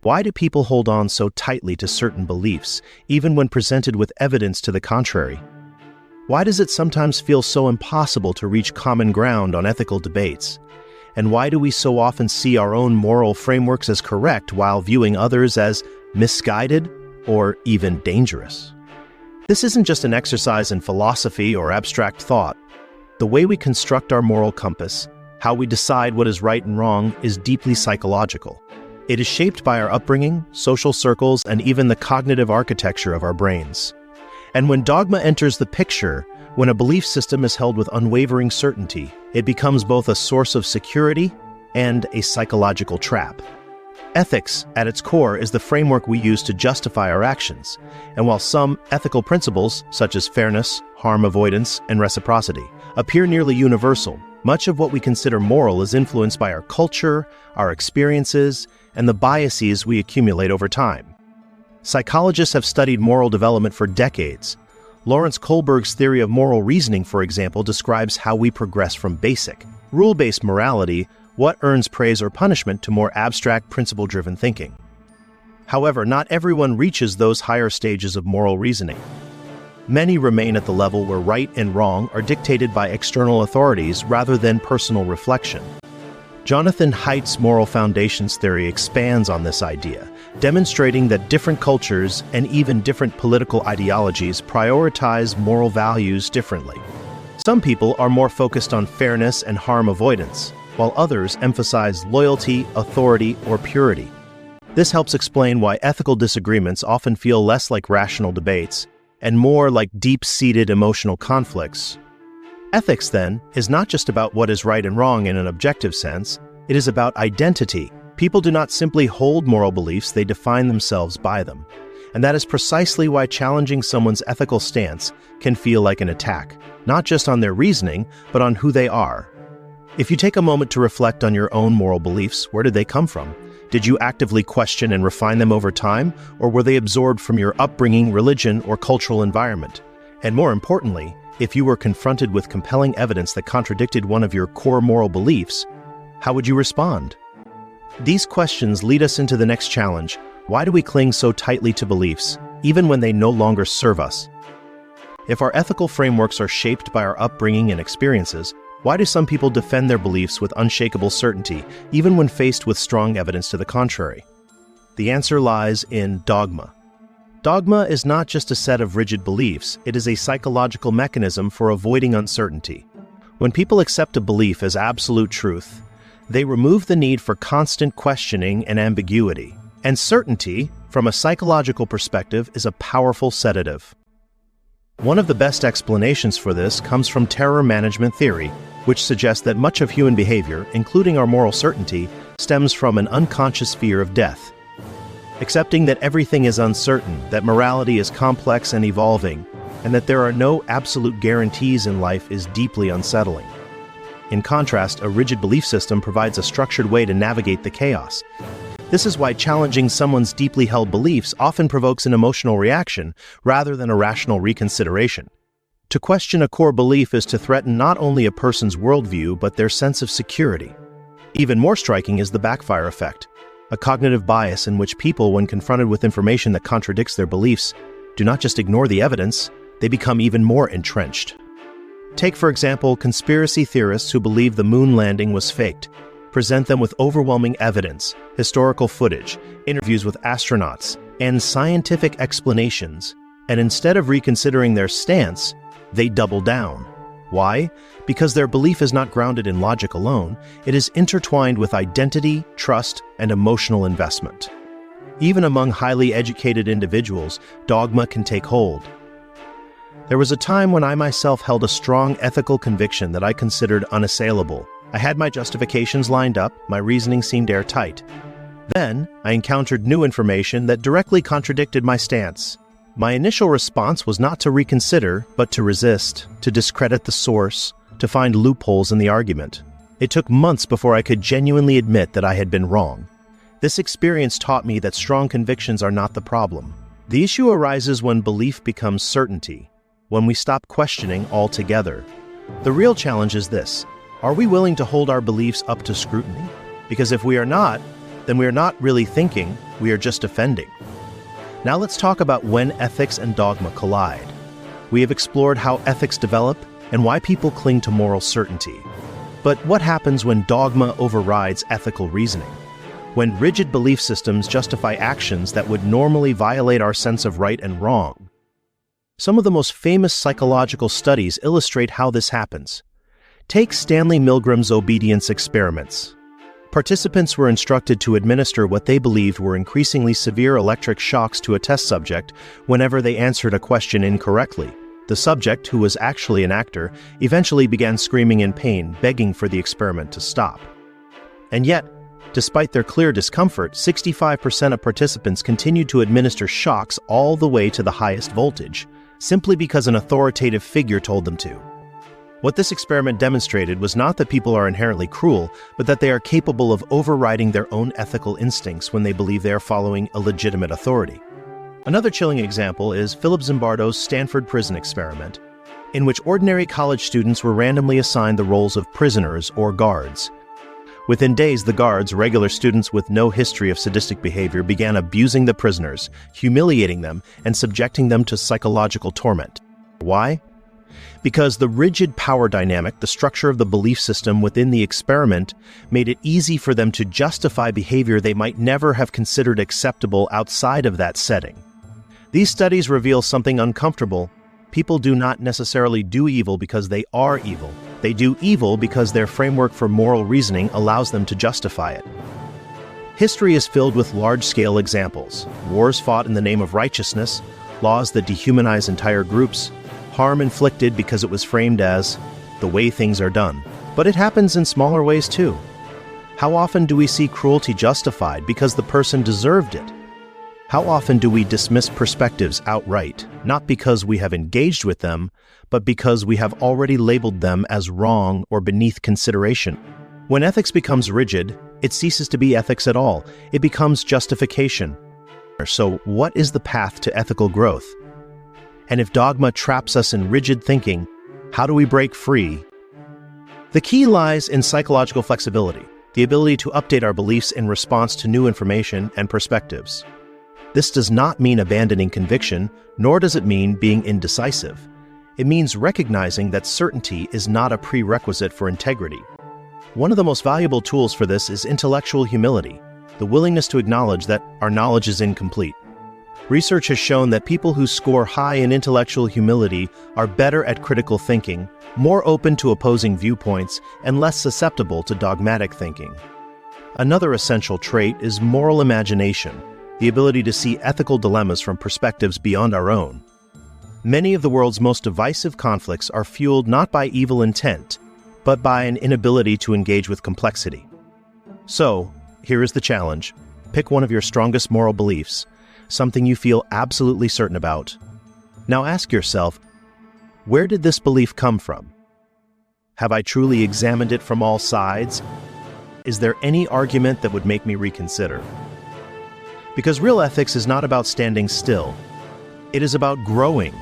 Why do people hold on so tightly to certain beliefs, even when presented with evidence to the contrary? Why does it sometimes feel so impossible to reach common ground on ethical debates? And why do we so often see our own moral frameworks as correct while viewing others as misguided or even dangerous? This isn't just an exercise in philosophy or abstract thought. The way we construct our moral compass, how we decide what is right and wrong, is deeply psychological. It is shaped by our upbringing, social circles, and even the cognitive architecture of our brains. And when dogma enters the picture, when a belief system is held with unwavering certainty, it becomes both a source of security and a psychological trap. Ethics, at its core, is the framework we use to justify our actions. And while some ethical principles, such as fairness, harm avoidance, and reciprocity, appear nearly universal, much of what we consider moral is influenced by our culture, our experiences, and the biases we accumulate over time. Psychologists have studied moral development for decades. Lawrence Kohlberg's theory of moral reasoning, for example, describes how we progress from basic, rule-based morality, what earns praise or punishment, to more abstract, principle-driven thinking. However, not everyone reaches those higher stages of moral reasoning. Many remain at the level where right and wrong are dictated by external authorities rather than personal reflection. Jonathan Haidt's moral foundations theory expands on this idea, demonstrating that different cultures and even different political ideologies prioritize moral values differently. Some people are more focused on fairness and harm avoidance, while others emphasize loyalty, authority, or purity. This helps explain why ethical disagreements often feel less like rational debates and more like deep-seated emotional conflicts. Ethics, then, is not just about what is right and wrong in an objective sense. It is about identity. People do not simply hold moral beliefs, they define themselves by them. And that is precisely why challenging someone's ethical stance can feel like an attack, not just on their reasoning, but on who they are. If you take a moment to reflect on your own moral beliefs, where did they come from? Did you actively question and refine them over time, or were they absorbed from your upbringing, religion, or cultural environment? And more importantly, if you were confronted with compelling evidence that contradicted one of your core moral beliefs, how would you respond? These questions lead us into the next challenge. Why do we cling so tightly to beliefs, even when they no longer serve us? If our ethical frameworks are shaped by our upbringing and experiences, why do some people defend their beliefs with unshakable certainty, even when faced with strong evidence to the contrary? The answer lies in dogma. Dogma is not just a set of rigid beliefs, it is a psychological mechanism for avoiding uncertainty. When people accept a belief as absolute truth, they remove the need for constant questioning and ambiguity. And certainty, from a psychological perspective, is a powerful sedative. One of the best explanations for this comes from terror management theory, which suggests that much of human behavior, including our moral certainty, stems from an unconscious fear of death. Accepting that everything is uncertain, that morality is complex and evolving, and that there are no absolute guarantees in life is deeply unsettling. In contrast, a rigid belief system provides a structured way to navigate the chaos. This is why challenging someone's deeply held beliefs often provokes an emotional reaction rather than a rational reconsideration. To question a core belief is to threaten not only a person's worldview but their sense of security. Even more striking is the backfire effect, a cognitive bias in which people, when confronted with information that contradicts their beliefs, do not just ignore the evidence, they become even more entrenched. Take, for example, conspiracy theorists who believe the moon landing was faked. Present them with overwhelming evidence, historical footage, interviews with astronauts, and scientific explanations, and instead of reconsidering their stance, they double down. Why? Because their belief is not grounded in logic alone, it is intertwined with identity, trust, and emotional investment. Even among highly educated individuals, dogma can take hold. There was a time when I myself held a strong ethical conviction that I considered unassailable. I had my justifications lined up, my reasoning seemed airtight. Then, I encountered new information that directly contradicted my stance. My initial response was not to reconsider, but to resist, to discredit the source, to find loopholes in the argument. It took months before I could genuinely admit that I had been wrong. This experience taught me that strong convictions are not the problem. The issue arises when belief becomes certainty, when we stop questioning altogether. The real challenge is this: are we willing to hold our beliefs up to scrutiny? Because if we are not, then we are not really thinking, we are just defending. Now let's talk about when ethics and dogma collide. We have explored how ethics develop and why people cling to moral certainty. But what happens when dogma overrides ethical reasoning? When rigid belief systems justify actions that would normally violate our sense of right and wrong? Some of the most famous psychological studies illustrate how this happens. Take Stanley Milgram's obedience experiments. Participants were instructed to administer what they believed were increasingly severe electric shocks to a test subject whenever they answered a question incorrectly. The subject, who was actually an actor, eventually began screaming in pain, begging for the experiment to stop. And yet, despite their clear discomfort, 65% of participants continued to administer shocks all the way to the highest voltage, simply because an authoritative figure told them to. What this experiment demonstrated was not that people are inherently cruel, but that they are capable of overriding their own ethical instincts when they believe they are following a legitimate authority. Another chilling example is Philip Zimbardo's Stanford prison experiment, in which ordinary college students were randomly assigned the roles of prisoners or guards. Within days, the guards, regular students with no history of sadistic behavior, began abusing the prisoners, humiliating them, and subjecting them to psychological torment. Why? Because the rigid power dynamic, the structure of the belief system within the experiment, made it easy for them to justify behavior they might never have considered acceptable outside of that setting. These studies reveal something uncomfortable. People do not necessarily do evil because they are evil. They do evil because their framework for moral reasoning allows them to justify it. History is filled with large-scale examples: wars fought in the name of righteousness, laws that dehumanize entire groups, harm inflicted because it was framed as the way things are done. But it happens in smaller ways too. How often do we see cruelty justified because the person deserved it? How often do we dismiss perspectives outright, not because we have engaged with them, but because we have already labeled them as wrong or beneath consideration? When ethics becomes rigid, it ceases to be ethics at all. It becomes justification. So, what is the path to ethical growth? And if dogma traps us in rigid thinking, how do we break free? The key lies in psychological flexibility, the ability to update our beliefs in response to new information and perspectives. This does not mean abandoning conviction, nor does it mean being indecisive. It means recognizing that certainty is not a prerequisite for integrity. One of the most valuable tools for this is intellectual humility, the willingness to acknowledge that our knowledge is incomplete. Research has shown that people who score high in intellectual humility are better at critical thinking, more open to opposing viewpoints, and less susceptible to dogmatic thinking. Another essential trait is moral imagination, the ability to see ethical dilemmas from perspectives beyond our own. Many of the world's most divisive conflicts are fueled not by evil intent, but by an inability to engage with complexity. So, here is the challenge. Pick one of your strongest moral beliefs, something you feel absolutely certain about. Now ask yourself, where did this belief come from? Have I truly examined it from all sides? Is there any argument that would make me reconsider? Because real ethics is not about standing still. It is about growing,